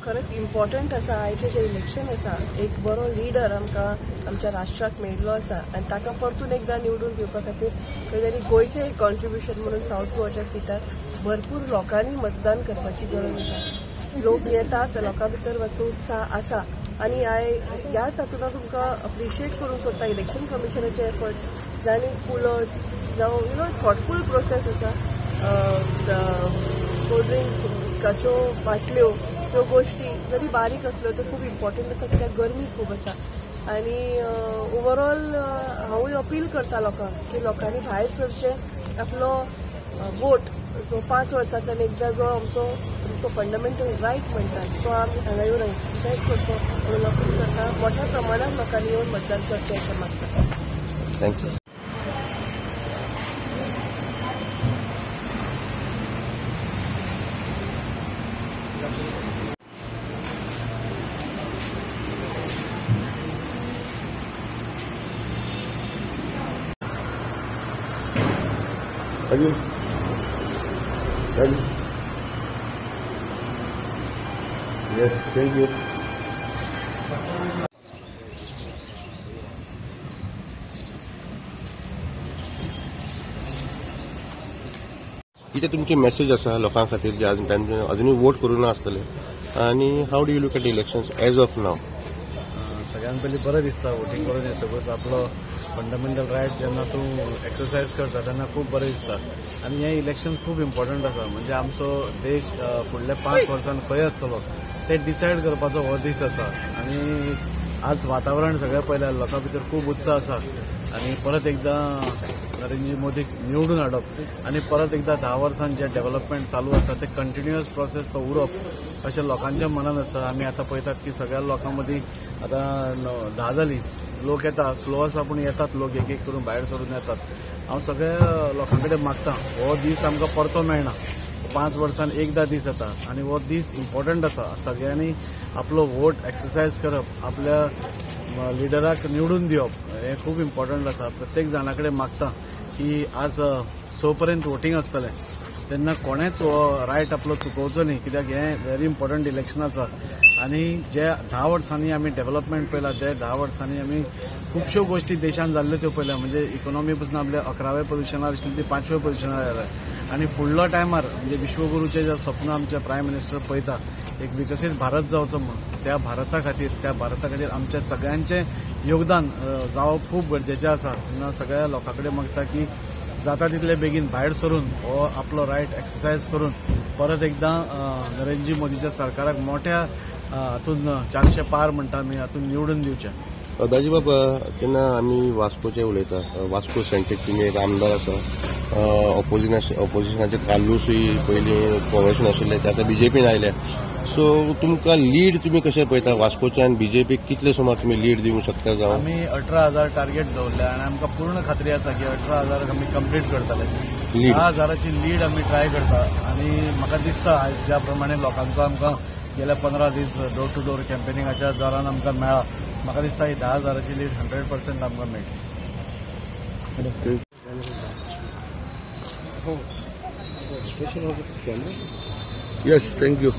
खरंच इम्पॉर्टंट आसा आयचें जें इलेक्शन आसा एक बरो लीडर आमकां आमच्या राष्ट्राक मेळिल्लो आसा आनी ताका परतून एकदां निवडून दिवपा खातीर खंय तरी गोंयचें कॉन्ट्रिब्युशन म्हणून साऊथ गोवाच्या सिटार भरपूर लोकांनी मतदान करपाची गरज आसा. लोक येतात, लोकां भितर मातसो उत्साह आसा आनी ह्याच हातूंत तुमकां अप्रिशिएट करूंक सोदता इलेक्शन कमिशनाचे एफर्ट्स जांणी कुलर्स जावं थॉटफूल प्रोसेस आसा. कोल्ड ड्रिंक्स, उदकाच्यो बाटल्यो ह्यो गोश्टी जरी बारीक असल्यो त्यो खूब इम्पॉर्टंट आसा कित्याक गरमी खूब आसा. आनी ओवरऑल हांवूय अपील करता लोकांक की लोकांनी भायर सरचें, आपलो वोट जो 5 वर्सांतल्यान एकदां जो आमचो सामको फंडमेंटल रायट म्हणटात तो आमी हांगा येवन एक्सरसायज करचो म्हणून अपील करता. मोठ्या प्रमाणात लोकांनी येवन मतदान करचें अशें मागता. थँक्यू. Yes, thank you. कितें तुमची मेसेज आसा लोकां खातीर जे अजुनूय वोट करूना आसतले आनी how do you look at elections as of now? सगळ्यात पयलीं बरें दिसता वोटींग करून येतकच आपलो फंडमेंटल रायट जेन्ना तूं एक्सरसायज करता तेन्ना खूब बरें दिसता. आनी हें इलेक्शन खूब इम्पॉर्टंट आसा. म्हणजे आमचो देश फुडल्या 5 वर्सांत खंय आसतलो ते डिसायड करपाचो हो दीस आसा. आनी आज वातावरण सगळें पळयल्यार लोकां भितर खूब उत्साह आसा आनी परत एकदां नरेंद्र मोदीक निवडून हाडप आनी परत एकदां 10 वर्सांत जे डेव्हलपमेंट चालू आसा ते कंटिन्युअस प्रोसेस तो उरप अशें लोकांच्या मनान आसा. आमी आतां पळयतात की सगळ्या लोकां मदीं आतां 10 जाली, लोक येता, स्लो आसा पूण येतात लोक, एक एक करून भायर सरून येतात. हांव सगळ्या लोकां कडेन मागतां हो दीस आमकां परतो मेळना. 5 वर्सांत एकदां दीस येता आनी हो दीस इम्पॉर्टंट आसा. सगळ्यांनी आपलो वोट एक्सरसायज करप, आपल्या लिडराक निवडून दिवप हें खूब इम्पॉर्टंट आसा. प्रत्येक जाणा कडेन मागतां की आज 6 पर्यंत वोटींग आसतलें तेन्ना कोणेच हो रायट आपलो चुकोवचो न्ही, कित्याक हें व्हेरी इम्पॉर्टंट इलेक्शन आसा. आनी जे 10 वर्सांनी आमी डेव्हलपमेंट पळयला ते 10 वर्सांनी आमी खुबश्यो गोश्टी देशांत जाल्ल्यो त्यो पळयल्या. म्हणजे इकॉनॉमी पसून आपल्या 11व्या पोझिशनार आशिल्ली ती 5व्या पोझिशनार आयल्या. आनी फुडलो टायमार म्हणजे विश्वगुरूचें जें स्वप्न आमचे प्रायम मिनिस्टर पळयता एक विकसीत भारत जावचो म्हणून, त्या भारता खातीर आमच्या सगळ्यांचें योगदान जावप खूब गरजेचें आसा. तेन्ना सगळ्या लोकां कडेन मागता की जाता तितले बेगीन भायर सरून हो आपलो रायट एक्सरसायज करून परत एकदां नरेंद्र मोदीच्या सरकाराक मोठ्या हातून 400 पार म्हणटा आमी हातून निवडून दिवचें. दाजी बाबा, जेन्ना आमी वास्कोचे उलयता, वास्को सेंट्रीक तुमी एक आमदार आसा, ऑपोजिशनाचे कालूसय पयलीं काँग्रेसीन आशिल्ले ते आतां बीजेपीन आयले. सो तुमकां लीड तुमी कशें पळयता वास्कोच्यान बीजेपीक कितले सुमार तुमी लीड दिवंक शकता? जावं आमी 18,000 टार्गेट दवरले आनी आमकां पूर्ण खात्री आसा की 18,000 आमी कंप्लीट करतले. 10,000ची लीड आमी ट्राय करता आनी म्हाका दिसता आयज ज्या प्रमाणे लोकांचो आमकां गेल्या 15 दीस डोर टू डोर कॅम्पेनिंगाच्या दौरान आमकां मेळ्ळा, म्हाका दिसता ही 10,000ची लीड 100% आमकां मेळटली. Yes, thank you.